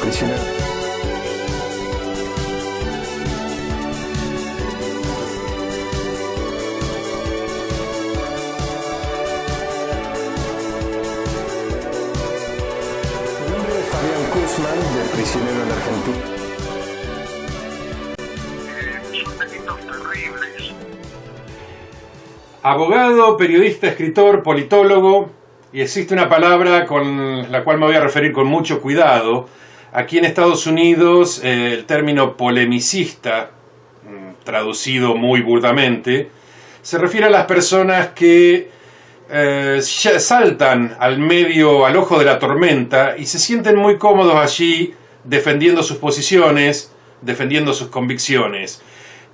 prisionero. Mi nombre es Fabián Kuzman, del Prisionero en Argentina. Son delitos terribles. Abogado, periodista, escritor, politólogo, y existe una palabra con la cual me voy a referir con mucho cuidado. Aquí en Estados Unidos el término polemicista, traducido muy burdamente, se refiere a las personas que saltan al medio, al ojo de la tormenta y se sienten muy cómodos allí defendiendo sus posiciones, defendiendo sus convicciones.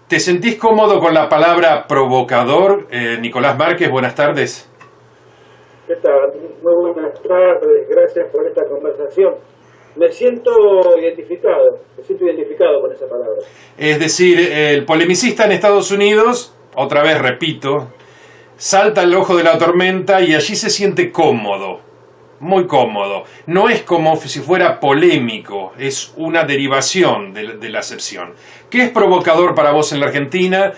¿Te sentís cómodo con la palabra provocador? Nicolás Márquez, buenas tardes. ¿Qué tal? Muy buenas tardes, gracias por esta conversación. Me siento identificado con esa palabra. Es decir, el polemicista en Estados Unidos, otra vez repito, salta al ojo de la tormenta y allí se siente cómodo, muy cómodo. No es como si fuera polémico, es una derivación de la acepción. ¿Qué es provocador para vos en la Argentina?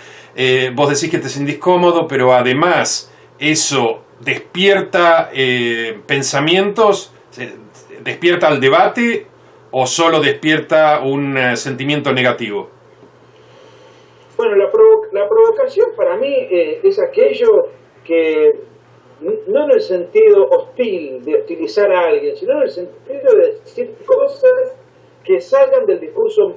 Vos decís que te sentís cómodo, pero además eso despierta pensamientos, despierta el debate o solo despierta un sentimiento negativo. Bueno, la provocación para mí es aquello que, no en el sentido hostil, de hostilizar a alguien, sino en el sentido de decir cosas que salgan del discurso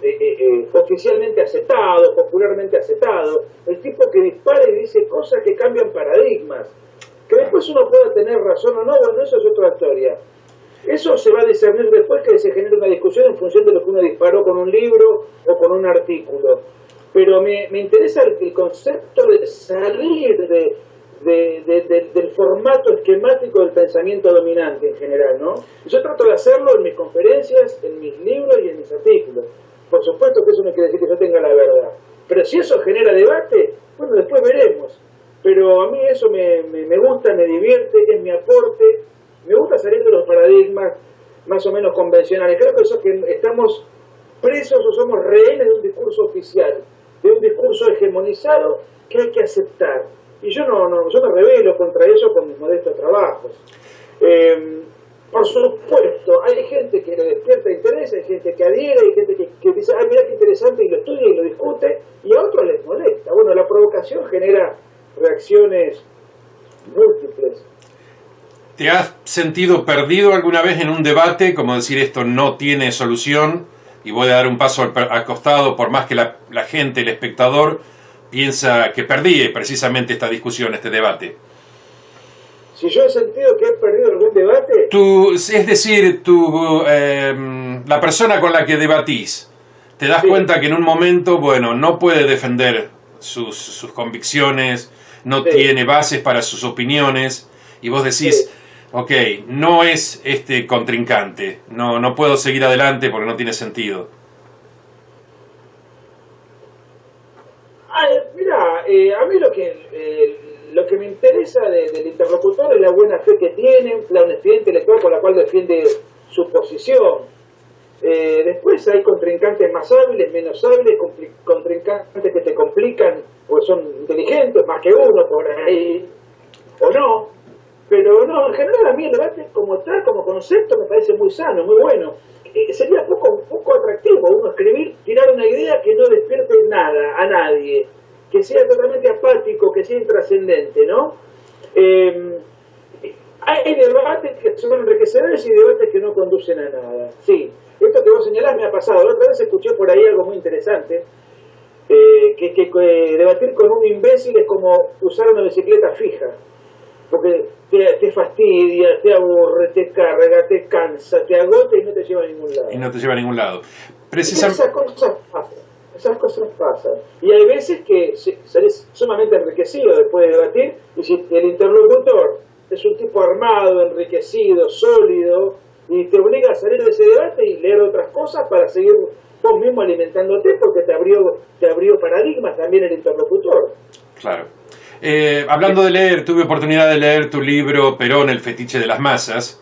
oficialmente aceptado, popularmente aceptado, el tipo que dispara y dice cosas que cambian paradigmas. Que después uno pueda tener razón o no, bueno, eso es otra historia. Eso se va a discernir después que se genere una discusión en función de lo que uno disparó con un libro o con un artículo. Pero me interesa el concepto de salir del formato esquemático del pensamiento dominante en general, ¿no? Yo trato de hacerlo en mis conferencias, en mis libros y en mis artículos. Por supuesto que eso no quiere decir que yo tenga la verdad. Pero si eso genera debate, bueno, después veremos. Pero a mí eso me gusta, me divierte, es mi aporte. Me gusta salir de los paradigmas más o menos convencionales. Creo que eso que estamos presos o somos rehenes de un discurso oficial, de un discurso hegemonizado que hay que aceptar. Y yo me rebelo contra eso con mis modestos trabajos. Por supuesto, hay gente que le despierta interés, hay gente que adhiere, hay gente que dice, ah, mira qué interesante, y lo estudia y lo discute, y a otros les molesta. Bueno, la provocación genera reacciones múltiples. ¿Te has sentido perdido alguna vez en un debate, como decir esto no tiene solución y voy a dar un paso al costado por más que la gente, el espectador, piensa que perdí precisamente esta discusión, este debate? Si yo he sentido que he perdido algún debate... Es decir, la persona con la que debatís, te das cuenta que en un momento, bueno, no puede defender sus convicciones, no tiene bases para sus opiniones, y vos decís, ok, no es este contrincante, no puedo seguir adelante porque no tiene sentido. Mira, a mí lo que me interesa del interlocutor es la buena fe que tiene, la honestidad intelectual con la cual defiende su posición. Después hay contrincantes más hábiles, menos hábiles, contrincantes que te complican porque son inteligentes, más que uno por ahí, o no. Pero no, en general a mí el debate como tal, como concepto, me parece muy sano, muy bueno. Sería poco atractivo uno escribir, tirar una idea que no despierte nada a nadie, que sea totalmente apático, que sea intrascendente, ¿no? Hay debates que son enriquecedores y debates que no conducen a nada. Sí, esto que vos señalás me ha pasado. La otra vez escuché por ahí algo muy interesante, que debatir con un imbécil es como usar una bicicleta fija. Porque te fastidia, te aburre, te carga, te cansa, te agota y no te lleva a ningún lado. Precisamente. Esas cosas pasan. Y hay veces que salís sumamente enriquecido después de debatir, y si el interlocutor es un tipo armado, enriquecido, sólido, y te obliga a salir de ese debate y leer otras cosas para seguir vos mismo alimentándote, porque te abrió paradigmas también el interlocutor. Claro. Hablando de leer, tuve oportunidad de leer tu libro Perón, el fetiche de las masas.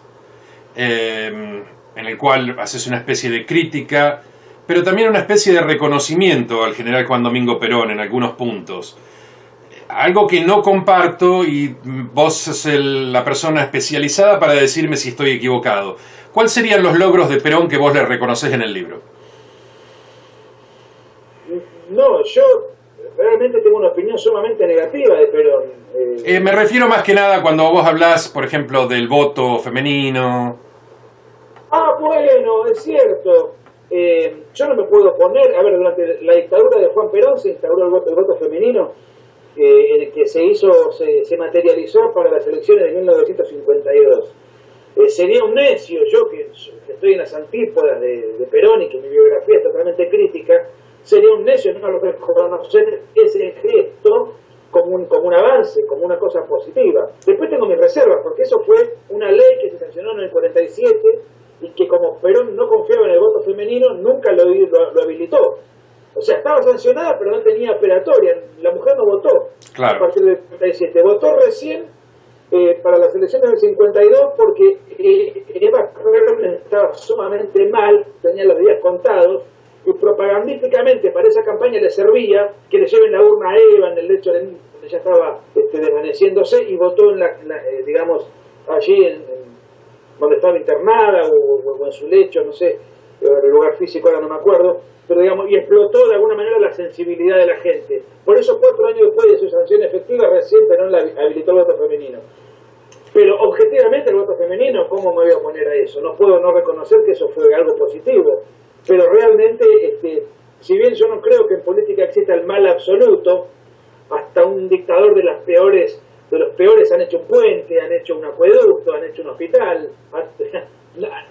en el cual haces una especie de crítica, pero también una especie de reconocimiento al general Juan Domingo Perón en algunos puntos. Algo que no comparto, y vos sos la persona especializada para decirme si estoy equivocado. ¿Cuáles serían los logros de Perón que vos le reconocés en el libro? No, yo realmente tengo una opinión sumamente negativa de Perón. Me refiero más que nada cuando vos hablás, por ejemplo, del voto femenino. Ah, bueno, es cierto. Yo no me puedo oponer. A ver, durante la dictadura de Juan Perón se instauró el voto femenino, en el que se materializó para las elecciones de 1952. Sería un necio, yo que estoy en las antípodas de Perón y que mi biografía es totalmente crítica, sería un necio no reconocer ese gesto como un avance, como una cosa positiva. Después tengo mis reservas, porque eso fue una ley que se sancionó en el 47 y que, como Perón no confiaba en el voto femenino, nunca lo habilitó. O sea, estaba sancionada, pero no tenía operatoria. La mujer no votó. Claro. A partir del 47. Votó recién para las elecciones del 52 porque Eva Perón estaba sumamente mal, tenía los días contados, y propagandísticamente para esa campaña le servía que le lleven la urna a Eva en el lecho donde ya estaba desvaneciéndose, y votó digamos, allí donde estaba internada o en su lecho, no sé, el lugar físico ahora no me acuerdo, pero digamos, y explotó de alguna manera la sensibilidad de la gente. Por eso 4 años después de su sanción efectiva, recién Perón habilitó el voto femenino. Pero objetivamente el voto femenino, ¿cómo me voy a oponer a eso? No puedo no reconocer que eso fue algo positivo. Pero realmente, si bien yo no creo que en política exista el mal absoluto, hasta un dictador de los peores han hecho un puente, han hecho un acueducto, han hecho un hospital.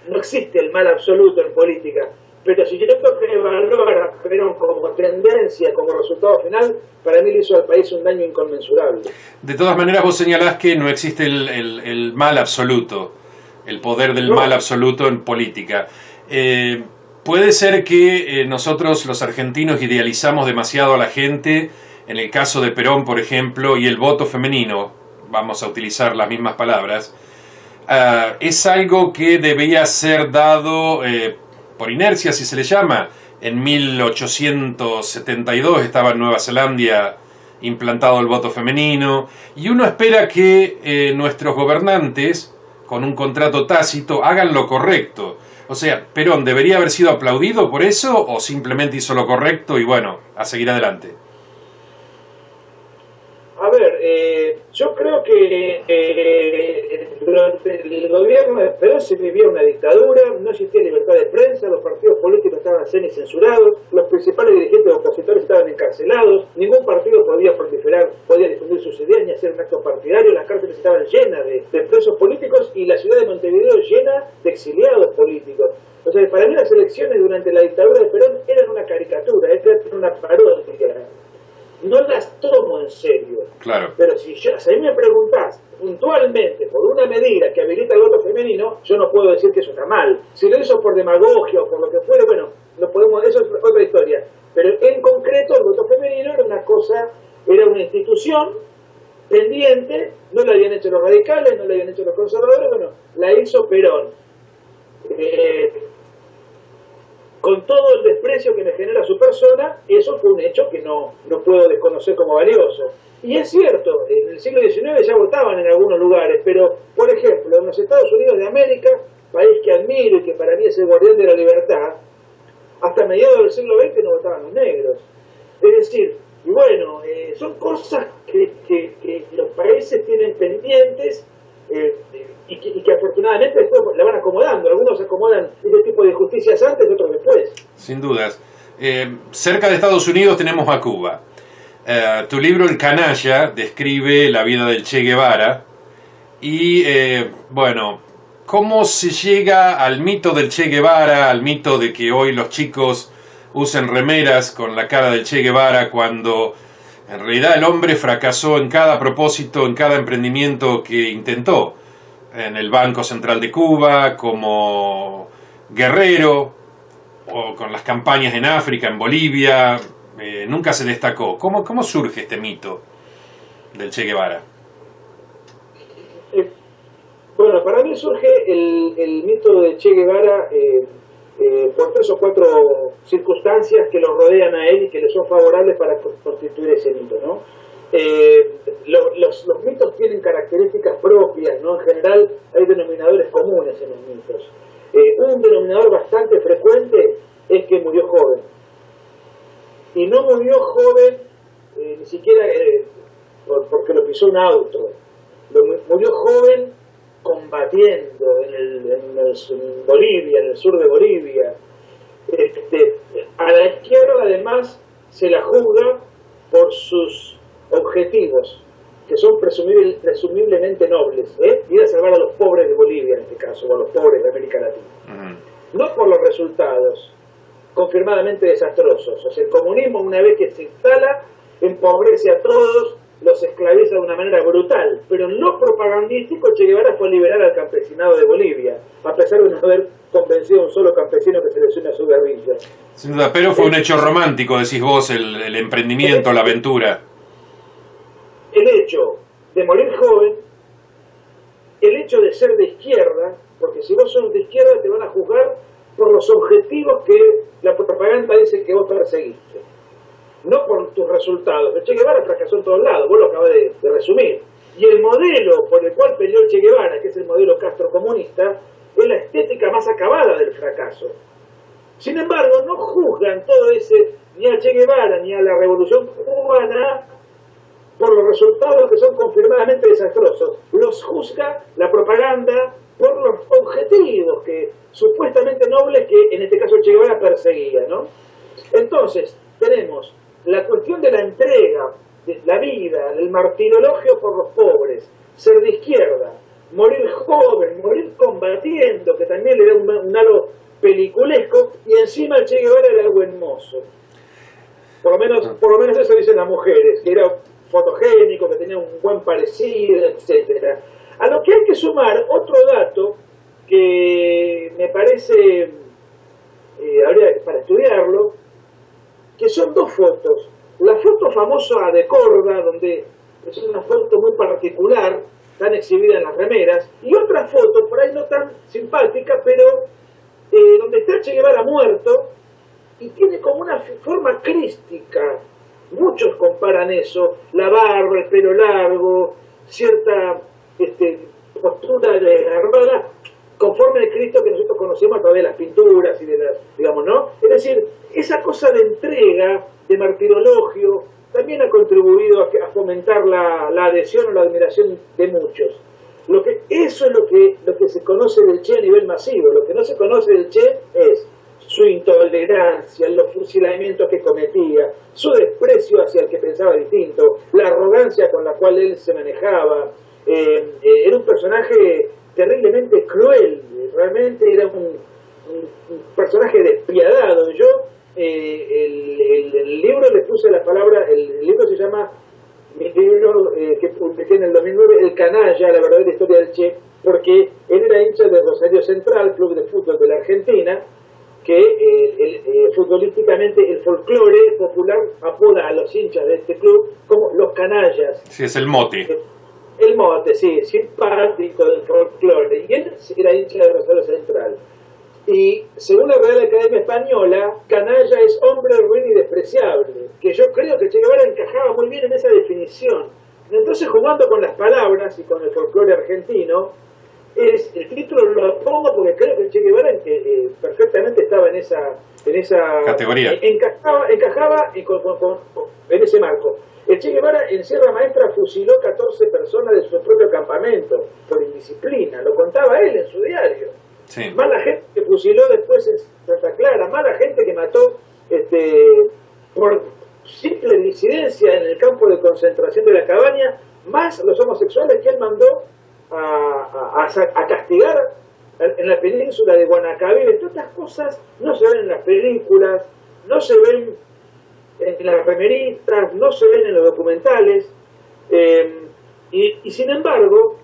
No existe el mal absoluto en política. Pero si yo tengo que evaluar a Perón como tendencia, como resultado final, para mí le hizo al país un daño inconmensurable. De todas maneras, vos señalás que no existe el mal absoluto, el poder del mal absoluto en política. Puede ser que nosotros los argentinos idealizamos demasiado a la gente, en el caso de Perón, por ejemplo, y el voto femenino, vamos a utilizar las mismas palabras, es algo que debía ser dado por inercia, si se le llama. En 1872 estaba en Nueva Zelanda implantado el voto femenino, y uno espera que nuestros gobernantes, con un contrato tácito, hagan lo correcto. O sea, ¿Perón debería haber sido aplaudido por eso o simplemente hizo lo correcto y bueno, a seguir adelante? A ver, yo creo que durante el gobierno de Perón se vivía una dictadura, no existía libertad de prensa, los partidos políticos estaban semicensurados, los principales dirigentes opositores estaban encarcelados, ningún partido podía proliferar, podía difundir sus ideas ni hacer un acto partidario, las cárceles estaban llenas de presos políticos y la ciudad de Montevideo llena de exiliados políticos. O sea, para mí las elecciones durante la dictadura de Perón eran una caricatura, eran una parodia. No las tomo en serio. Claro. Pero si a mí me preguntás puntualmente por una medida que habilita el voto femenino, yo no puedo decir que eso está mal. Si lo hizo por demagogia o por lo que fuere, bueno, eso es otra historia. Pero en concreto el voto femenino era una cosa, era una institución pendiente, no la habían hecho los radicales, no la habían hecho los conservadores, bueno, la hizo Perón. Con todo el desprecio que me genera su persona, eso fue un hecho que no puedo desconocer como valioso. Y es cierto, en el siglo XIX ya votaban en algunos lugares, pero, por ejemplo, en los Estados Unidos de América, país que admiro y que para mí es el guardián de la libertad, hasta mediados del siglo XX no votaban los negros. Es decir, y bueno, son cosas que los países tienen pendientes, y que afortunadamente después la van acomodando. Algunos acomodan este tipo de justicias antes, otros después. Sin dudas. Cerca de Estados Unidos tenemos a Cuba. Tu libro El Canalla describe la vida del Che Guevara y, bueno, cómo se llega al mito del Che Guevara, al mito de que hoy los chicos usen remeras con la cara del Che Guevara, cuando en realidad el hombre fracasó en cada propósito, en cada emprendimiento que intentó. En el Banco Central de Cuba, como guerrero, o con las campañas en África, en Bolivia, nunca se destacó. ¿Cómo surge este mito del Che Guevara? Bueno, para mí surge el mito de Che Guevara por 3 o 4 circunstancias que lo rodean a él y que le son favorables para constituir ese mito, ¿no? Los mitos tienen características propias, ¿no? En general hay denominadores comunes en los mitos. Un denominador bastante frecuente es que murió joven. Y no murió joven ni siquiera porque lo pisó un auto. Murió joven combatiendo en Bolivia, en el sur de Bolivia. A la izquierda además se la juzga por sus objetivos, que son presumiblemente nobles, ir a salvar a los pobres de Bolivia en este caso, o a los pobres de América Latina. No por los resultados confirmadamente desastrosos. O sea, el comunismo, una vez que se instala, empobrece a todos, los esclaviza de una manera brutal, pero en lo propagandístico Che Guevara fue a liberar al campesinado de Bolivia, a pesar de no haber convencido a un solo campesino que se les une a su guerrilla. Sin duda, pero fue un hecho romántico, decís vos, el emprendimiento, la aventura. El hecho de morir joven, el hecho de ser de izquierda, porque si vos sos de izquierda te van a juzgar por los objetivos que la propaganda dice que vos perseguiste, no por tus resultados. El Che Guevara fracasó en todos lados, vos lo acabás de resumir. Y el modelo por el cual peleó el Che Guevara, que es el modelo castrocomunista, es la estética más acabada del fracaso. Sin embargo, no juzgan todo ese, ni a Che Guevara, ni a la Revolución Cubana, por los resultados que son confirmadamente desastrosos. Los juzga la propaganda por los objetivos que supuestamente nobles que en este caso Che Guevara perseguía, ¿no? Entonces, tenemos la cuestión de la entrega, de la vida, el martirologio por los pobres, ser de izquierda, morir joven, morir combatiendo, que también le da un halo peliculesco, y encima el Che Guevara era buen mozo. Por lo menos eso dicen las mujeres, que era fotogénico, que tenía un buen parecido, etcétera. A lo que hay que sumar otro dato que me parece, para estudiarlo, que son 2 fotos. La foto famosa de Korda, donde es una foto muy particular, tan exhibida en las remeras, y otra foto, por ahí no tan simpática, pero donde está Che Guevara muerto, y tiene como una forma crística. Muchos comparan eso, la barba, el pelo largo, cierta postura desgarbada, conforme al Cristo que nosotros conocemos a través de las pinturas y de las, digamos, ¿no? Es decir, esa cosa de entrega, de martirologio, también ha contribuido a fomentar la adhesión o la admiración de muchos. Eso es lo que se conoce del Che a nivel masivo. Lo que no se conoce del Che es su intolerancia, los fusilamientos que cometía, su desprecio hacia el que pensaba distinto, la arrogancia con la cual él se manejaba. Era un personaje terriblemente cruel, realmente era un personaje despiadado. Yo el libro le puse la palabra, el libro se llama, mi libro que publiqué en el 2009, El canalla, la verdadera historia del Che, porque él era hincha de Rosario Central, club de fútbol de la Argentina, que futbolísticamente el folclore popular apoda a los hinchas de este club como los canallas. Sí, es el mote. El mote, sí, simpático del folclore. Y él era hincha de Rosario Central. Y según la Real Academia Española, canalla es hombre ruin y despreciable, que yo creo que Che Guevara encajaba muy bien en esa definición. Entonces, jugando con las palabras y con el folclore argentino, el título lo pongo porque creo que Che Guevara perfectamente estaba en esa categoría. Encajaba en ese marco. El Che Guevara en Sierra Maestra fusiló 14 personas de su propio campamento por indisciplina, lo contaba él en su diario. Sí. Más la gente que fusiló después en Santa Clara, más la gente que mató por simple disidencia en el campo de concentración de la Cabaña, más los homosexuales que él mandó a castigar en la península de Guanacaví. Todas estas cosas no se ven en las películas, no se ven en las remeristas, no se ven en los documentales, y sin embargo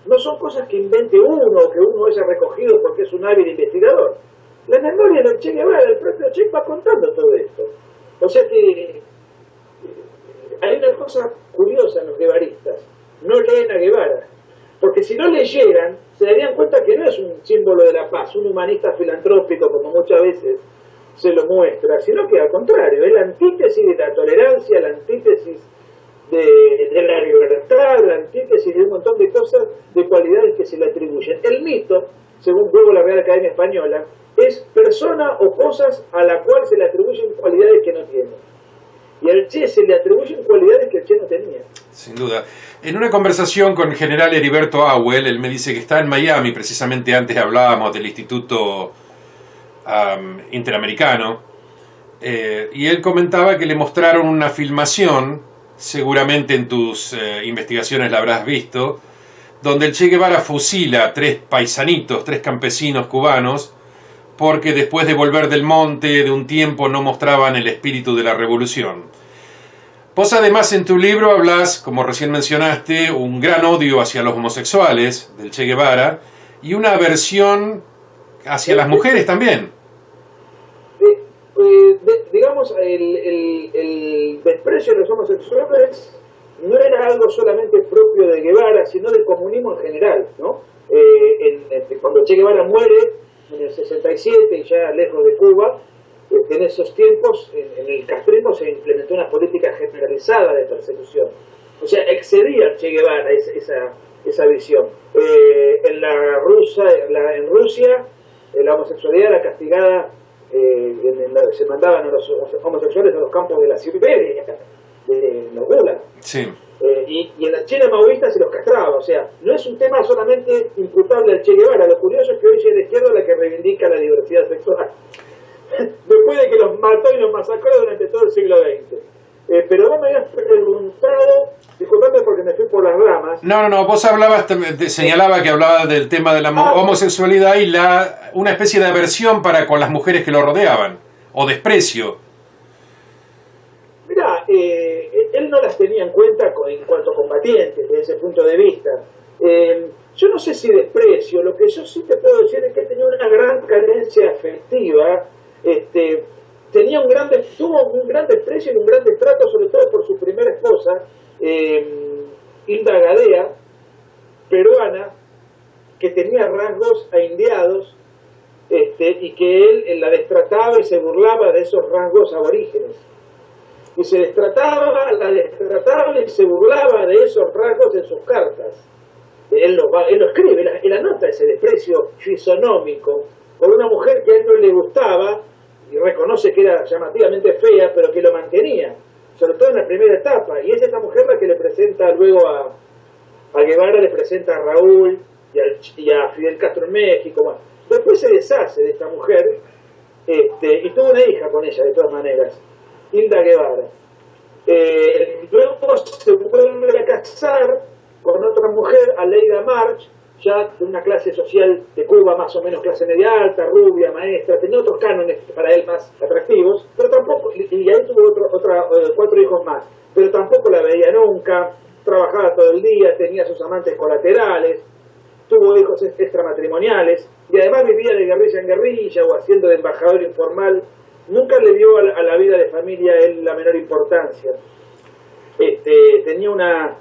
no son cosas que invente uno o que uno haya recogido porque es un hábil investigador. La memoria del Che Guevara, del propio Che, va contando todo esto. O sea que hay una cosa curiosa en los guevaristas: no leen a Guevara, porque si no leyeran, se darían cuenta que no es un símbolo de la paz, un humanista filantrópico como muchas veces se lo muestra, sino que al contrario, es la antítesis de la tolerancia, la antítesis de la libertad, la antítesis de un montón de cosas, de cualidades que se le atribuyen. El mito, según luego la Real Academia Española, es persona o cosas a la cual se le atribuyen cualidades que no tiene. Y al Che se le atribuyen cualidades que el Che no tenía. Sin duda. En una conversación con el general Heriberto Auel, él me dice que está en Miami, precisamente antes hablábamos del Instituto Interamericano, y él comentaba que le mostraron una filmación, seguramente en tus investigaciones la habrás visto, donde el Che Guevara fusila a 3 paisanitos, 3 campesinos cubanos, porque después de volver del monte de un tiempo no mostraban el espíritu de la revolución. Vos además en tu libro hablas, como recién mencionaste, un gran odio hacia los homosexuales del Che Guevara y una aversión hacia las mujeres también. Digamos, el desprecio de los homosexuales no era algo solamente propio de Guevara, sino del comunismo en general, ¿no? Cuando Che Guevara muere en el 67 y ya lejos de Cuba, en esos tiempos en el castrismo se implementó una política generalizada de persecución. O sea, excedía al Che Guevara esa visión. En Rusia la homosexualidad era castigada, se mandaban a los homosexuales a los campos de la Siberia, de los gulag. Sí. Y en la China maoísta se los castraba. O sea, no es un tema solamente imputable al Che Guevara. Lo curioso es que hoy es la izquierda la que reivindica la diversidad sexual después de que los mató y los masacró durante todo el siglo XX. Pero vos me habías preguntado, disculpame porque me fui por las ramas. No, vos hablabas, señalaba que hablaba del tema de la homosexualidad y una especie de aversión para con las mujeres que lo rodeaban, o desprecio. Mirá, él no las tenía en cuenta en cuanto a combatientes, desde ese punto de vista. Yo no sé si desprecio, lo que yo sí te puedo decir es que él tenía una gran carencia afectiva, tuvo un gran desprecio y un gran destrato, sobre todo por su primera esposa, Hilda Gadea, peruana, que tenía rasgos aindiados, y que él la destrataba y se burlaba de esos rasgos aborígenes. Y se la destrataba y se burlaba de esos rasgos en sus cartas. Él lo escribe, él anota ese desprecio fisonómico por una mujer que a él no le gustaba y reconoce que era llamativamente fea, pero que lo mantenía, sobre todo en la primera etapa. Y es esta mujer la que le presenta luego a Guevara, le presenta a Raúl y a Fidel Castro en México. Bueno, después se deshace de esta mujer, y tuvo una hija con ella, de todas maneras, Hilda Guevara. Luego se vuelve a casar con otra mujer, Aleida March, ya de una clase social de Cuba, más o menos clase media alta, rubia, maestra, tenía otros cánones para él más atractivos, pero tampoco, y ahí tuvo 4 hijos más, pero tampoco la veía nunca, trabajaba todo el día, tenía sus amantes colaterales, tuvo hijos extramatrimoniales, y además vivía de guerrilla en guerrilla o haciendo de embajador informal. Nunca le dio a la vida de familia él la menor importancia. Tenía una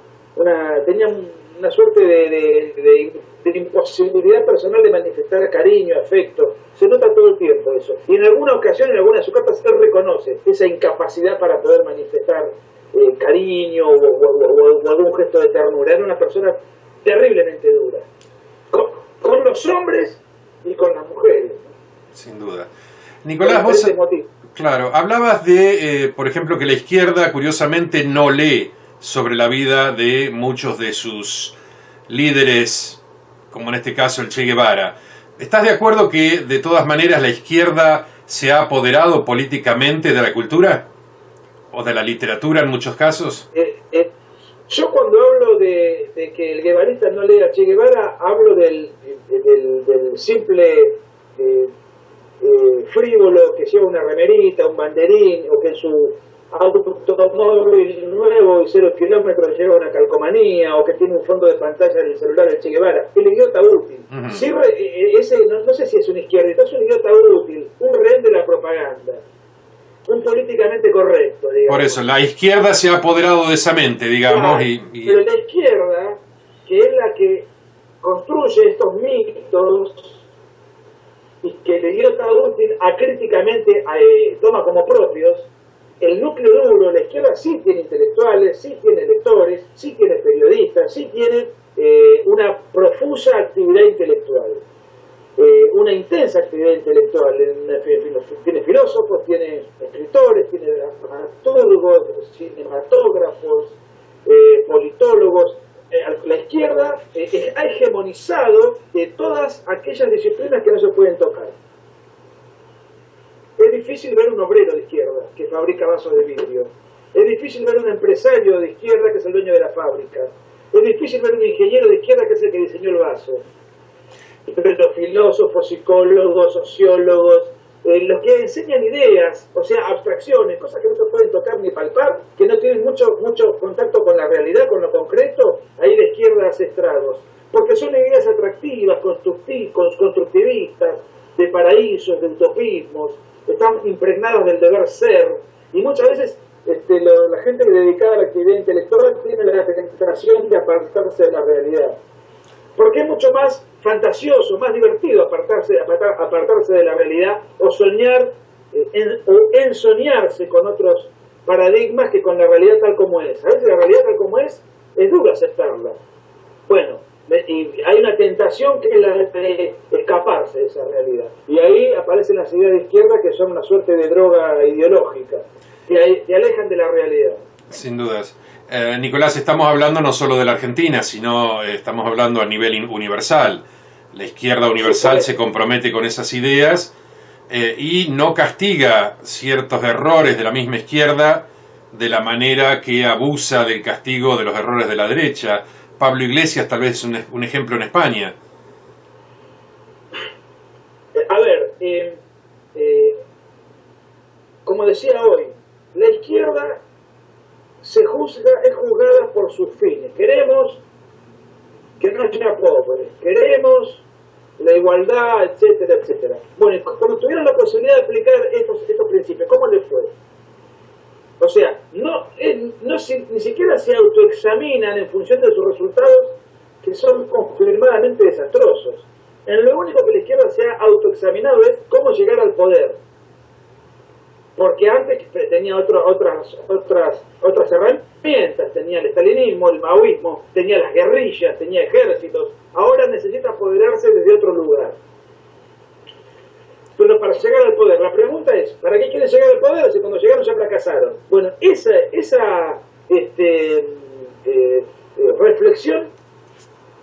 suerte de imposibilidad personal de manifestar cariño, afecto. Se nota todo el tiempo eso. Y en alguna ocasión, en algunas de sus cartas, él reconoce esa incapacidad para poder manifestar cariño o algún gesto de ternura. Era una persona terriblemente dura. Con los hombres y con las mujeres. Sin duda. Nicolás, vos, claro, hablabas de, por ejemplo, que la izquierda, curiosamente, no lee sobre la vida de muchos de sus líderes, como en este caso el Che Guevara. ¿Estás de acuerdo que, de todas maneras, la izquierda se ha apoderado políticamente de la cultura? ¿O de la literatura en muchos casos? Yo cuando hablo de que el guevarista no lee a Che Guevara, hablo del simple frívolo que lleva una remerita, un banderín, o que en su automóvil nuevo y 0 kilómetros lleva una calcomanía, o que tiene un fondo de pantalla del celular de Che Guevara. El idiota útil. Uh-huh. Sí, no sé si es un izquierdista, es un idiota útil, un rehén de la propaganda, un políticamente correcto, digamos. Por eso, la izquierda se ha apoderado de esa mente, digamos. Claro, pero la izquierda, que es la que construye estos mitos y que el idiota útil acríticamente toma como propios, el núcleo duro, la izquierda sí tiene intelectuales, sí tiene lectores, sí tiene periodistas, sí tiene una profusa actividad intelectual, una intensa actividad intelectual. Tiene filósofos, tiene escritores, tiene dramatólogos, cinematógrafos, politólogos. La izquierda ha hegemonizado todas aquellas disciplinas que no se pueden tocar. Es difícil ver un obrero de izquierda que fabrica vasos de vidrio. Es difícil ver un empresario de izquierda que es el dueño de la fábrica. Es difícil ver un ingeniero de izquierda que es el que diseñó el vaso. Pero filósofos, psicólogos, sociólogos, los que enseñan ideas, o sea, abstracciones, cosas que no se pueden tocar ni palpar, que no tienen mucho contacto con la realidad, con lo concreto, ahí la izquierda hace estragos. Porque son ideas atractivas, constructivistas, de paraísos, de utopismos, están impregnadas del deber ser, y muchas veces la gente dedicada a la actividad intelectual tiene la tentación de apartarse de la realidad. Porque es mucho más fantasioso, más divertido apartarse de la realidad o soñar o ensoñarse con otros paradigmas que con la realidad tal como es. A veces la realidad tal como es duro aceptarla. Bueno, y hay una tentación que es la de escaparse de esa realidad. Y ahí aparecen las ideas de izquierda que son una suerte de droga ideológica, que te alejan de la realidad. Sin dudas. Nicolás, estamos hablando no solo de la Argentina, sino estamos hablando a nivel universal. La izquierda universal se compromete con esas ideas y no castiga ciertos errores de la misma izquierda de la manera que abusa del castigo de los errores de la derecha. Pablo Iglesias tal vez es un ejemplo en España. A ver, como decía hoy, la izquierda es juzgada por sus fines. Queremos que no haya pobres, queremos la igualdad, etcétera, etcétera. Bueno, cuando tuvieron la posibilidad de aplicar estos principios, ¿cómo les fue? O sea, ni siquiera se autoexaminan en función de sus resultados, que son confirmadamente desastrosos. Lo único que la izquierda se ha autoexaminado es cómo llegar al poder. Porque antes tenía otras herramientas, tenía el estalinismo, el maoísmo, tenía las guerrillas, tenía ejércitos. Ahora necesita apoderarse desde otro lugar. Pero para llegar al poder, la pregunta es, ¿para qué quieren llegar al poder si cuando llegaron ya fracasaron? Bueno, esa reflexión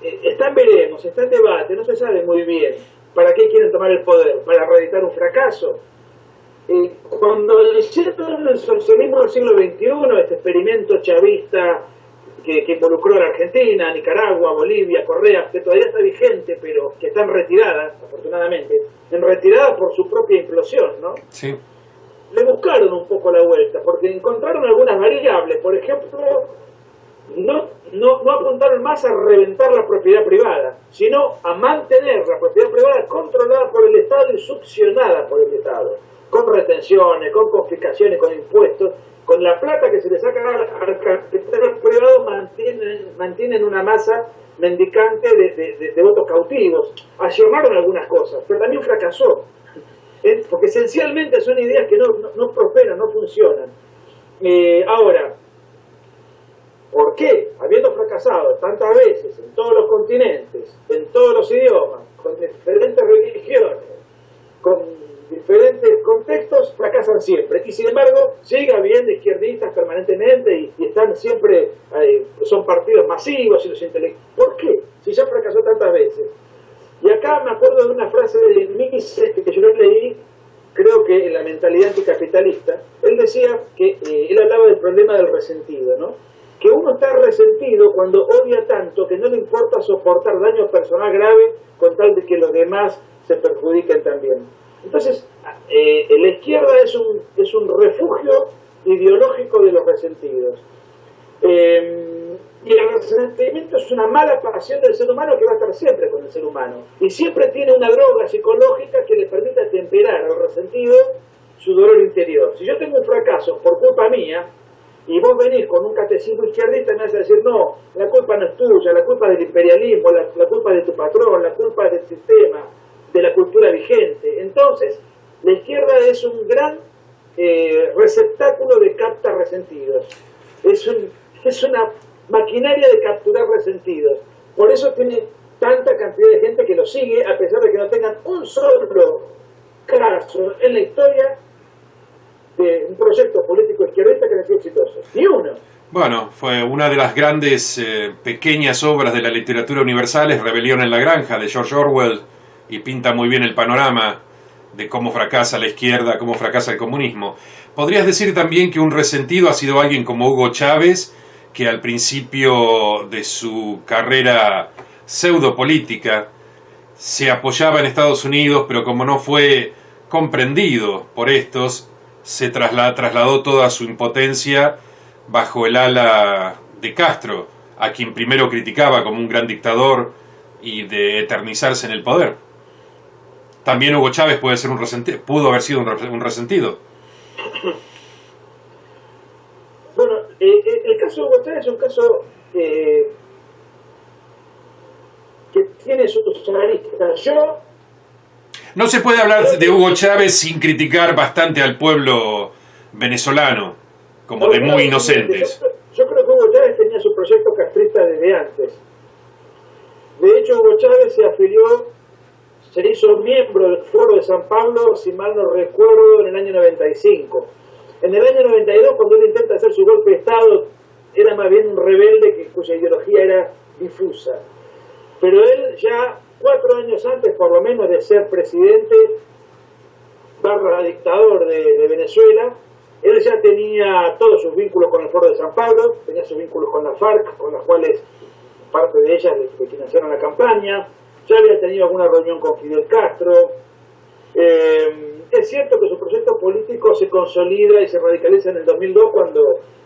está en veremos, está en debate, no se sabe muy bien para qué quieren tomar el poder, para reeditar un fracaso. Cuando hicieron el socialismo del siglo XXI, este experimento chavista que involucró a la Argentina, Nicaragua, Bolivia, Correa, que todavía está vigente, pero que están retiradas, afortunadamente, en retirada por su propia implosión, ¿no? Sí. Le buscaron un poco la vuelta, porque encontraron algunas variables. Por ejemplo, no apuntaron más a reventar la propiedad privada, sino a mantener la propiedad privada controlada por el Estado y succionada por el Estado, con retenciones, con confiscaciones, con impuestos. Con la plata que se le saca al capital privado mantienen una masa mendicante de votos cautivos. Ayornaron algunas cosas, pero también fracasó. Porque esencialmente son ideas que no prosperan, no funcionan. Ahora, ¿por qué? Habiendo fracasado tantas veces en todos los continentes, en todos los idiomas, con diferentes religiones, con diferentes contextos, fracasan siempre. Y sin embargo, sigue habiendo izquierdistas permanentemente y están siempre, son partidos masivos y los intelectuales. ¿Por qué? Si ya fracasó tantas veces. Y acá me acuerdo de una frase de Mises que yo leí, creo que en la mentalidad anticapitalista. Él decía que, él hablaba del problema del resentido, ¿no? Que uno está resentido cuando odia tanto que no le importa soportar daño personal grave con tal de que los demás se perjudiquen también. Entonces, la izquierda es un refugio ideológico de los resentidos. Y el resentimiento es una mala pasión del ser humano que va a estar siempre con el ser humano. Y siempre tiene una droga psicológica que le permite temperar al resentido su dolor interior. Si yo tengo un fracaso por culpa mía, y vos venís con un catecismo izquierdista y me vas a decir, no, la culpa no es tuya, la culpa es del imperialismo, la culpa es de tu patrón, la culpa es del sistema, de la cultura vigente. Entonces, la izquierda es un gran receptáculo de capta resentidos. Es una maquinaria de capturar resentidos. Por eso tiene tanta cantidad de gente que lo sigue, a pesar de que no tengan un solo caso en la historia de un proyecto político izquierdista que haya sido exitoso. Ni uno. Bueno, fue una de las grandes pequeñas obras de la literatura universal, es Rebelión en la Granja, de George Orwell, y pinta muy bien el panorama de cómo fracasa la izquierda, cómo fracasa el comunismo. ¿Podrías decir también que un resentido ha sido alguien como Hugo Chávez, que al principio de su carrera pseudopolítica se apoyaba en Estados Unidos, pero como no fue comprendido por estos, se trasladó toda su impotencia bajo el ala de Castro, a quien primero criticaba como un gran dictador y de eternizarse en el poder? También Hugo Chávez puede ser pudo haber sido un resentido. Bueno, el caso de Hugo Chávez es un caso que tiene sus aristas. No se puede hablar de Hugo Chávez sin criticar bastante al pueblo venezolano, como de muy inocentes. Yo creo que Hugo Chávez tenía su proyecto castrista desde antes. De hecho, Hugo Chávez se hizo miembro del Foro de San Pablo, si mal no recuerdo, en el año 95. En el año 92, cuando él intenta hacer su golpe de Estado, era más bien un rebelde cuya ideología era difusa. Pero él ya 4 años antes, por lo menos, de ser presidente / dictador de Venezuela, él ya tenía todos sus vínculos con el Foro de San Pablo, tenía sus vínculos con la FARC, con las cuales parte de ellas le financiaron la campaña, ya había tenido alguna reunión con Fidel Castro. Es cierto que su proyecto político se consolida y se radicaliza en el 2002 cuando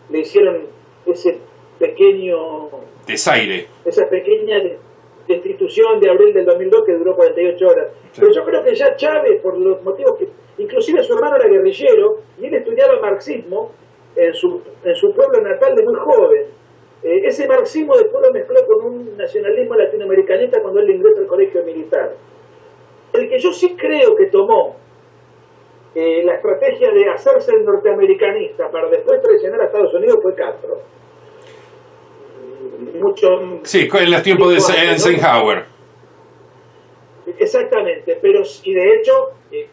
le hicieron ese pequeño desaire, esa pequeña destitución de abril del 2002 que duró 48 horas. Sí. Pero yo creo que ya Chávez, por los motivos que inclusive su hermano era guerrillero y él estudiaba marxismo en su pueblo natal de muy joven. Ese marxismo después lo mezcló con un nacionalismo latinoamericanista cuando él ingresa al colegio militar. El que yo sí creo que tomó la estrategia de hacerse el norteamericanista para después traicionar a Estados Unidos fue Castro. Sí, en los tiempos de Eisenhower. Exactamente, pero y de hecho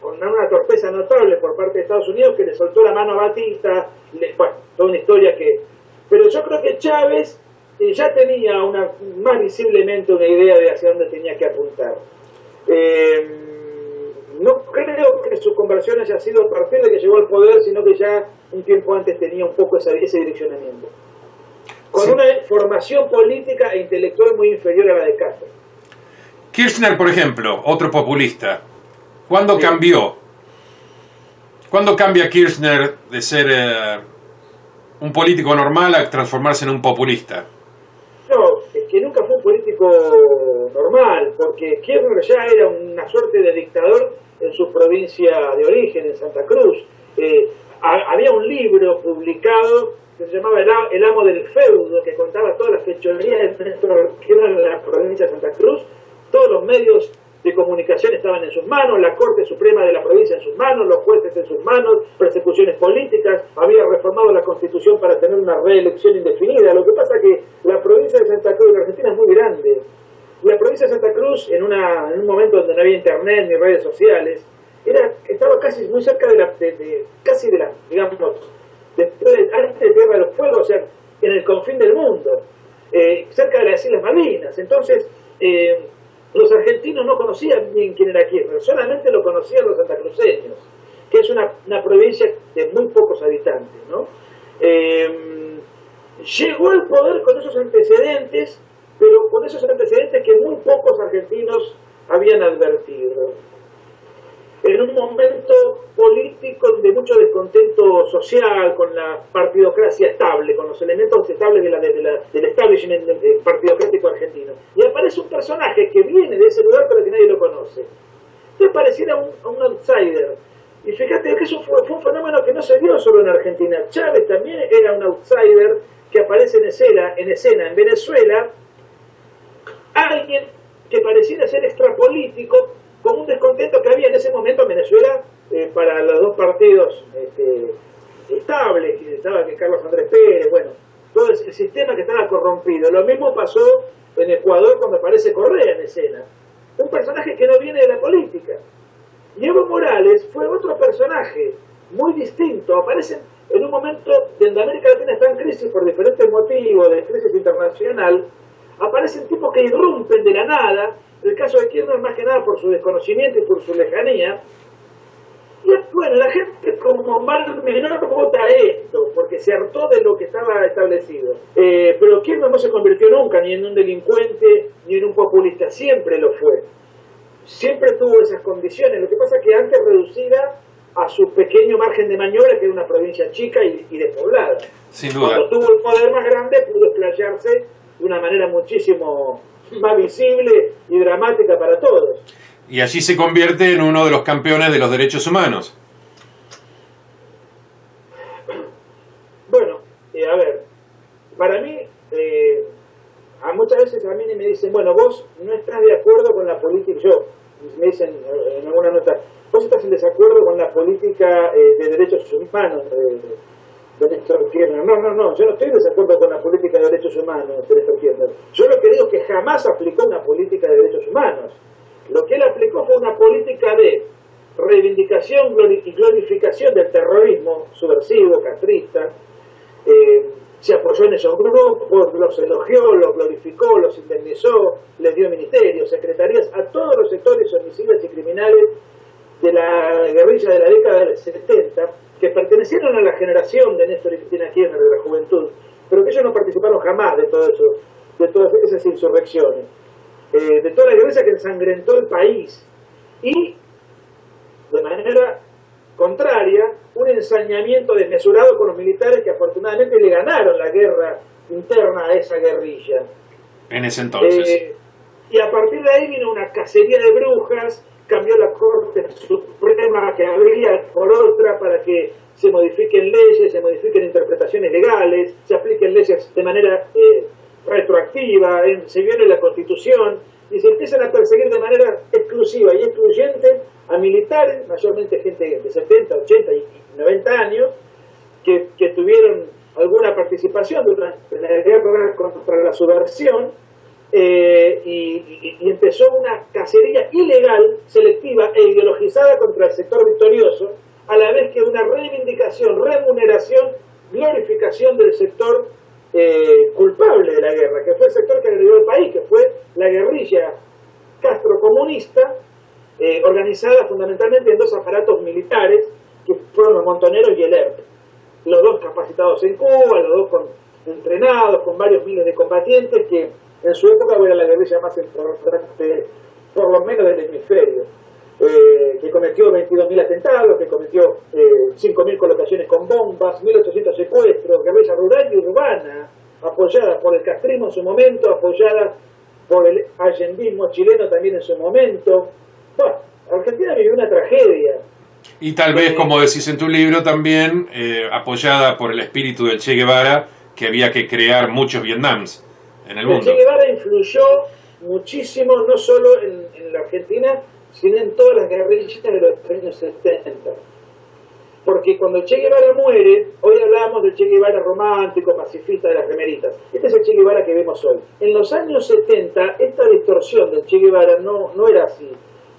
con una torpeza notable por parte de Estados Unidos que le soltó la mano a Batista, bueno, toda una historia que... Pero yo creo que Chávez ya tenía más visiblemente una idea de hacia dónde tenía que apuntar. No creo que su conversión haya sido a partir de que llegó al poder, sino que ya un tiempo antes tenía un poco ese direccionamiento. Con una formación política e intelectual muy inferior a la de Castro. Kirchner, por ejemplo, otro populista. ¿Cuándo cambió? ¿Cuándo cambia Kirchner de ser un político normal a transformarse en un populista? No, es que nunca fue un político normal, porque Kirchner ya era una suerte de dictador en su provincia de origen, en Santa Cruz. Había un libro publicado que se llamaba El amo del feudo, que contaba todas las fechorías que eran la provincia de Santa Cruz. Todos los medios de comunicación estaban en sus manos, la Corte Suprema de la provincia en sus manos, los jueces en sus manos, persecuciones políticas, había reformado la Constitución para tener una reelección indefinida. Lo que pasa es que la provincia de Santa Cruz de Argentina es muy grande. La provincia de Santa Cruz, en un momento donde no había internet ni redes sociales, estaba casi muy cerca digamos, después de Tierra de los Fuegos, o sea, en el confín del mundo, cerca de las Islas Malvinas. Entonces, los argentinos no conocían bien quién era Kirchner, solamente lo conocían los santacruceños, que es una provincia de muy pocos habitantes, ¿no? Llegó al poder con esos antecedentes, pero con esos antecedentes que muy pocos argentinos habían advertido. En un momento político de mucho descontento social, con la partidocracia estable, con los elementos estables del establishment partidocrático argentino. Y aparece un personaje que viene de ese lugar pero que nadie lo conoce. Entonces pareciera un outsider. Y fíjate que eso fue un fenómeno que no se dio solo en Argentina. Chávez también era un outsider que aparece en escena en Venezuela, alguien que pareciera ser extrapolítico, con un descontento que había en ese momento en Venezuela para los dos partidos estables, que estaba que Carlos Andrés Pérez, bueno, todo el sistema que estaba corrompido. Lo mismo pasó en Ecuador cuando aparece Correa en escena, un personaje que no viene de la política. Y Evo Morales fue otro personaje muy distinto, aparece en un momento donde América Latina está en crisis por diferentes motivos, de crisis internacional, aparecen tipos que irrumpen de la nada, en el caso de Kirchner más que nada por su desconocimiento y por su lejanía, y bueno, la gente como mal menor vota esto, porque se hartó de lo que estaba establecido. Pero Kirchner no se convirtió nunca ni en un delincuente, ni en un populista, siempre lo fue. Siempre tuvo esas condiciones, lo que pasa es que antes reducida a su pequeño margen de maniobra, que era una provincia chica y despoblada. Sin duda. Cuando tuvo el poder más grande, pudo explayarse de una manera muchísimo más visible y dramática para todos. Y allí se convierte en uno de los campeones de los derechos humanos. Bueno, a ver, para mí, a muchas veces a mí me dicen, bueno, vos no estás de acuerdo con la política, me dicen en alguna nota, vos estás en desacuerdo con la política de derechos humanos de Néstor Kirchner. No, yo no estoy en desacuerdo con la política de derechos humanos de Néstor Kirchner. Yo lo que digo es que jamás aplicó una política de derechos humanos. Lo que él aplicó fue una política de reivindicación y glorificación del terrorismo subversivo, castrista. Se apoyó en esos grupos, los elogió, los glorificó, los indemnizó, les dio ministerios, secretarías a todos los sectores homicidas y criminales de la guerrilla de la década del 70, que pertenecieron a la generación de Néstor y Cristina Kirchner, de la juventud, pero que ellos no participaron jamás de todo eso, de todas esas insurrecciones, de toda la guerrilla que ensangrentó el país, y de manera contraria, un ensañamiento desmesurado con los militares que afortunadamente le ganaron la guerra interna a esa guerrilla. En ese entonces. Y a partir de ahí vino una cacería de brujas, cambió la Corte Suprema que había por otra para que se modifiquen leyes, se modifiquen interpretaciones legales, se apliquen leyes de manera retroactiva, se viole la Constitución y se empiezan a perseguir de manera exclusiva y excluyente a militares, mayormente gente de 70, 80 y 90 años, que tuvieron alguna participación durante la guerra contra la subversión, y empezó una cacería ilegal, selectiva e ideologizada contra el sector victorioso, a la vez que una reivindicación, remuneración, glorificación del sector culpable de la guerra, que fue el sector que agredió al país, que fue la guerrilla castrocomunista, organizada fundamentalmente en dos aparatos militares, que fueron los Montoneros y el ERP. Los dos capacitados en Cuba, los dos entrenados, con varios miles de combatientes, que en su época era la guerrilla más importante, por lo menos del hemisferio, que cometió 22.000 atentados, que cometió 5.000 colocaciones con bombas, 1.800 secuestros, guerrilla rural y urbana, apoyada por el castrismo en su momento, apoyada por el allendismo chileno también en su momento. Bueno, Argentina vivió una tragedia. Y tal vez, como decís en tu libro, también apoyada por el espíritu del Che Guevara, que había que crear muchos Vietnams en el mundo. El Che Guevara influyó muchísimo, no solo en la Argentina, sino en todas las guerrillas de los años 70. Porque cuando Che Guevara muere, hoy hablamos del Che Guevara romántico, pacifista de las remeritas. Este es el Che Guevara que vemos hoy. En los años 70, esta distorsión del Che Guevara no era así.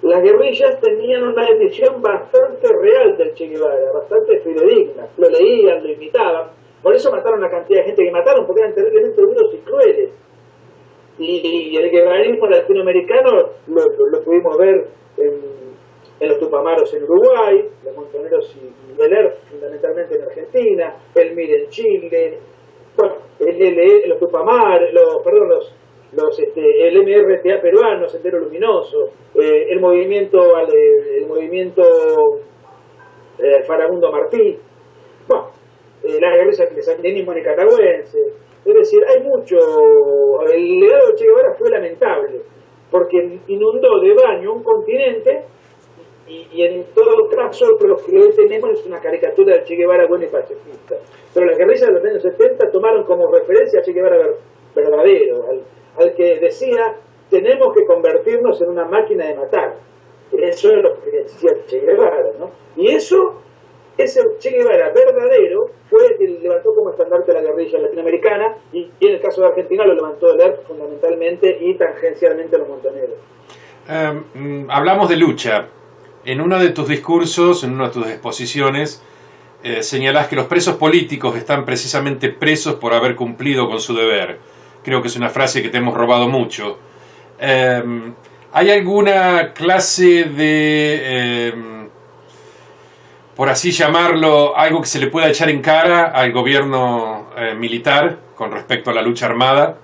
Las guerrillas tenían una edición bastante real del Che Guevara, bastante fidedigna. Lo leían, lo imitaban. Por eso mataron a la cantidad de gente que mataron, porque eran terriblemente duros y crueles. Y el guevaranismo latinoamericano lo pudimos ver en los Tupamaros en Uruguay, los Montoneros y el ERP fundamentalmente en Argentina, el MIR en Chile, bueno, los Tupamaros, el MRTA peruano, Sendero Luminoso, el movimiento Farabundo Martí, bueno, la guerrilla del sandinismo nicaragüense. Es decir, hay mucho. El legado de Che Guevara fue lamentable, porque inundó de baño un continente y en todo caso lo que hoy tenemos es una caricatura del Che Guevara bueno y pacifista. Pero las guerrillas de los años 70 tomaron como referencia a Che Guevara verdadero, al que decía, tenemos que convertirnos en una máquina de matar. Eso es lo que decía Che Guevara, ¿no? Y eso, ese Che Guevara verdadero, fue el que levantó como estandarte la guerrilla latinoamericana, y en el caso de Argentina lo levantó el ERP fundamentalmente y tangencialmente los montoneros. Hablamos de lucha. En uno de tus discursos, en una de tus exposiciones, señalás que los presos políticos están precisamente presos por haber cumplido con su deber. Creo que es una frase que te hemos robado mucho. ¿Hay alguna clase de, por así llamarlo, algo que se le pueda echar en cara al gobierno militar con respecto a la lucha armada?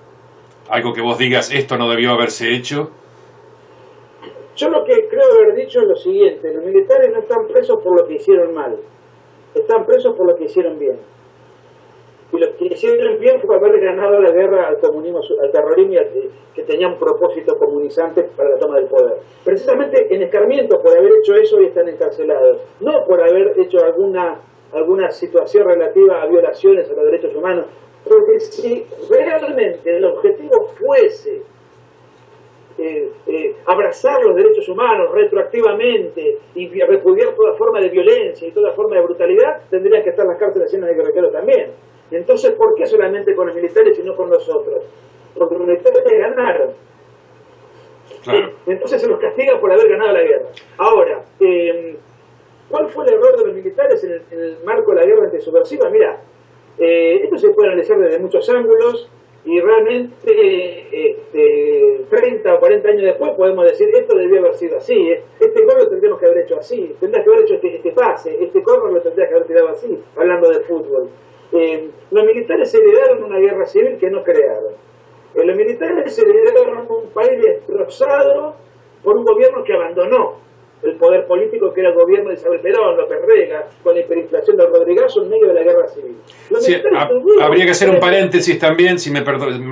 Algo que vos digas, esto no debió haberse hecho. Yo lo que creo haber dicho es lo siguiente: los militares no están presos por lo que hicieron mal, están presos por lo que hicieron bien. Y lo que hicieron bien fue haber ganado la guerra al comunismo, al terrorismo, que tenía un propósito comunizante para la toma del poder. Precisamente en escarmiento por haber hecho eso y están encarcelados, no por haber hecho alguna situación relativa a violaciones a los derechos humanos, porque si realmente el objetivo fuese abrazar los derechos humanos retroactivamente y repudiar toda forma de violencia y toda forma de brutalidad, tendrían que estar las cárceles llenas de guerrilleros también. Entonces, ¿por qué solamente con los militares y no con nosotros? Porque los militares ganaron. Claro. Entonces se los castiga por haber ganado la guerra. Ahora, ¿cuál fue el error de los militares en el marco de la guerra antisubversiva? Mira, esto se puede analizar desde muchos ángulos, y realmente 30 o 40 años después podemos decir, esto debió haber sido así, este gol lo tendríamos que haber hecho así, tendrías que haber hecho este pase, este córner lo tendrías que haber tirado así, hablando de fútbol. Los militares heredaron una guerra civil que no crearon. Los militares heredaron un país destrozado por un gobierno que abandonó el poder político, que era el gobierno de Isabel Perón, López Rega, con la hiperinflación de Rodrigazo en medio de la guerra civil. Sí, habría que hacer un paréntesis también, si me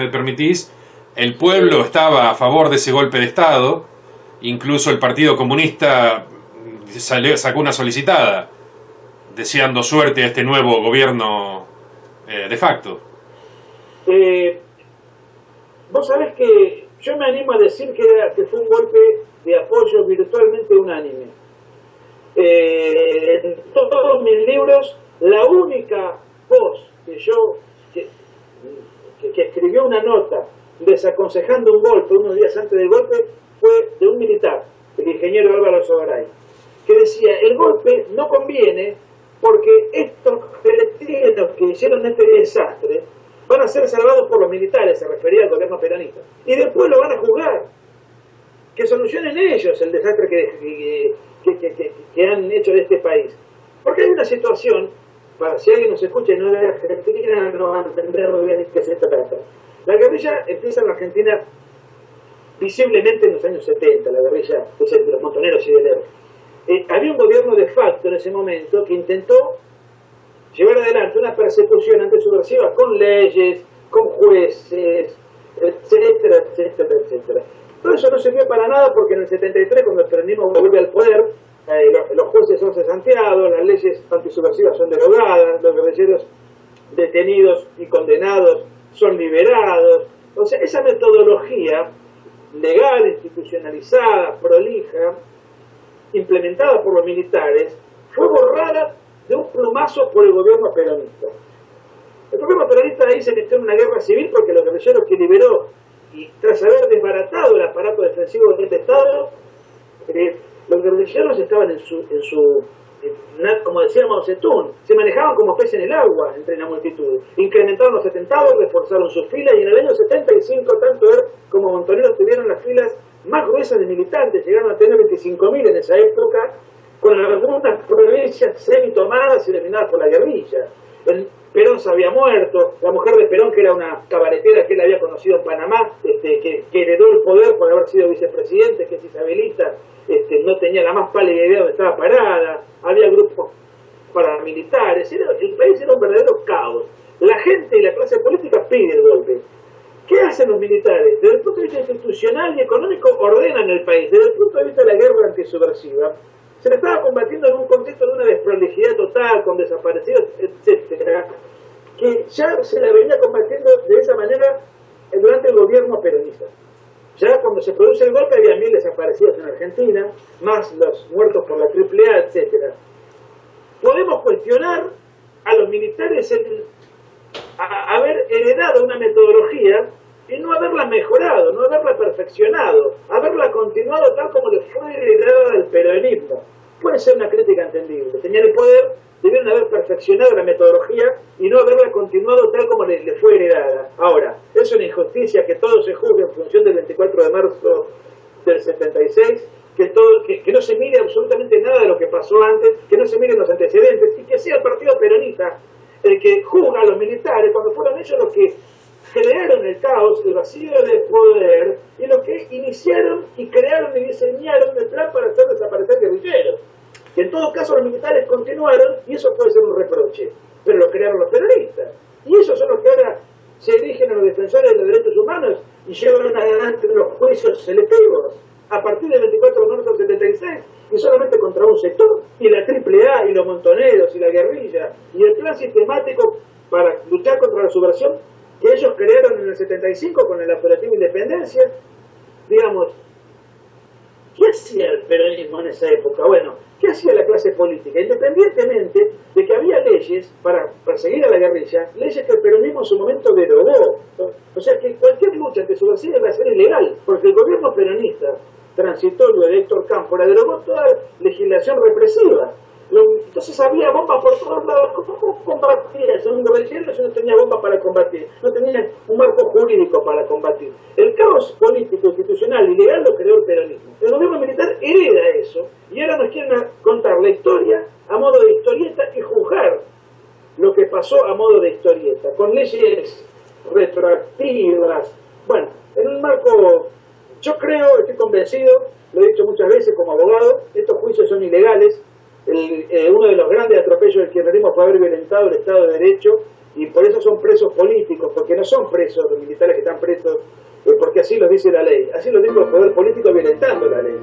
permitís. El pueblo estaba a favor de ese golpe de Estado, incluso el Partido Comunista sacó una solicitada deseando suerte a este nuevo gobierno de facto. Vos sabés que yo me animo a decir que fue un golpe de apoyo virtualmente unánime. En todos mis libros, la única voz que escribió una nota desaconsejando un golpe unos días antes del golpe fue de un militar, el ingeniero Álvaro Sogaray, que decía, el golpe no conviene porque estos palestinos que hicieron este desastre van a ser salvados por los militares, se refería al gobierno peronista, y después lo van a juzgar. Que solucionen ellos el desastre que han hecho de este país. Porque hay una situación, para si alguien nos escucha y no es de Argentina, no van a entender muy bien de qué se trata. La guerrilla empieza en la Argentina visiblemente en los años 70, la guerrilla de los montoneros y del ERP. Había un gobierno de facto en ese momento que intentó llevar adelante una persecución antisubversiva con leyes, con jueces, etcétera, etcétera, etcétera. Todo eso no sirvió para nada porque en el 73, cuando el peronismo vuelve al poder, los jueces son cesanteados, las leyes antisubversivas son derogadas, los guerrilleros detenidos y condenados son liberados. O sea, esa metodología legal, institucionalizada, prolija, implementada por los militares, fue borrada de un plumazo por el gobierno peronista. El gobierno peronista ahí se metió en una guerra civil porque los guerrilleros que liberó, y tras haber desbaratado el aparato defensivo de este Estado, los guerrilleros estaban como decía Mao Zedong, se manejaban como peces en el agua entre la multitud. Incrementaron los atentados, reforzaron sus filas, y en el año 75 tanto ERP como Montoneros tuvieron las filas más gruesas de militantes, llegaron a tener 25.000 en esa época, con algunas provincias semi-tomadas y dominadas por la guerrilla. Perón se había muerto, la mujer de Perón, que era una cabaretera que él había conocido en Panamá, que heredó el poder por haber sido vicepresidente, que es Isabelita, no tenía la más pálida idea de dónde estaba parada, había grupos paramilitares, el país era un verdadero caos. La gente y la clase política pide el golpe. ¿Qué hacen los militares? Desde el punto de vista institucional y económico ordenan el país. Desde el punto de vista de la guerra antisubversiva, se le estaba combatiendo en un contexto de una desprolijidad total, con desaparecidos, etcétera, que ya se la venía combatiendo de esa manera durante el gobierno peronista. Ya cuando se produce el golpe había 1000 desaparecidos en Argentina, más los muertos por la AAA, etcétera. Podemos cuestionar a los militares haber heredado una metodología y no haberla mejorado, no haberla perfeccionado, haberla continuado tal como le fue heredada al peronismo. Puede ser una crítica entendible. Tenían el poder, debieron haber perfeccionado la metodología y no haberla continuado tal como le fue heredada. Ahora, es una injusticia que todo se juzgue en función del 24 de marzo del 76, que no se mire absolutamente nada de lo que pasó antes, que no se miren los antecedentes, y que sea el partido peronista el que juzga a los militares cuando fueron ellos los que crearon el caos, el vacío de poder, y los que iniciaron y crearon y diseñaron el plan para hacer desaparecer guerrilleros. Que en todo caso los militares continuaron, y eso puede ser un reproche, pero lo crearon los peronistas. Y esos son los que ahora se dirigen a los defensores de los derechos humanos y llevan adelante unos juicios selectivos a partir del 24 de marzo del 76, y solamente contra un sector, y la AAA, y los montoneros, y la guerrilla, y el plan sistemático para luchar contra la subversión que ellos crearon en el 75 con el operativo Independencia. Digamos, ¿qué hacía el peronismo en esa época? Bueno, ¿qué hacía la clase política? Independientemente de que había leyes para perseguir a la guerrilla, leyes que el peronismo en su momento derogó. O sea que cualquier lucha antisubversiva iba a ser ilegal, porque el gobierno peronista transitorio de Héctor Cámpora derogó toda legislación represiva. Entonces había bombas por todos lados. ¿Cómo combatías en un guerrillero si no tenía bombas para combatir? No tenía un marco jurídico para combatir. El caos político, institucional y legal lo creó el peronismo. El gobierno militar hereda eso, y ahora nos quieren contar la historia a modo de historieta y juzgar lo que pasó a modo de historieta, con leyes retroactivas. Bueno, en un marco, yo creo, estoy convencido, lo he dicho muchas veces como abogado, estos juicios son ilegales. Uno de los grandes atropellos del kirchnerismo fue haber violentado el Estado de Derecho, y por eso son presos políticos, porque no son presos los militares que están presos porque así los dice la ley, así lo dice el poder político violentando la ley.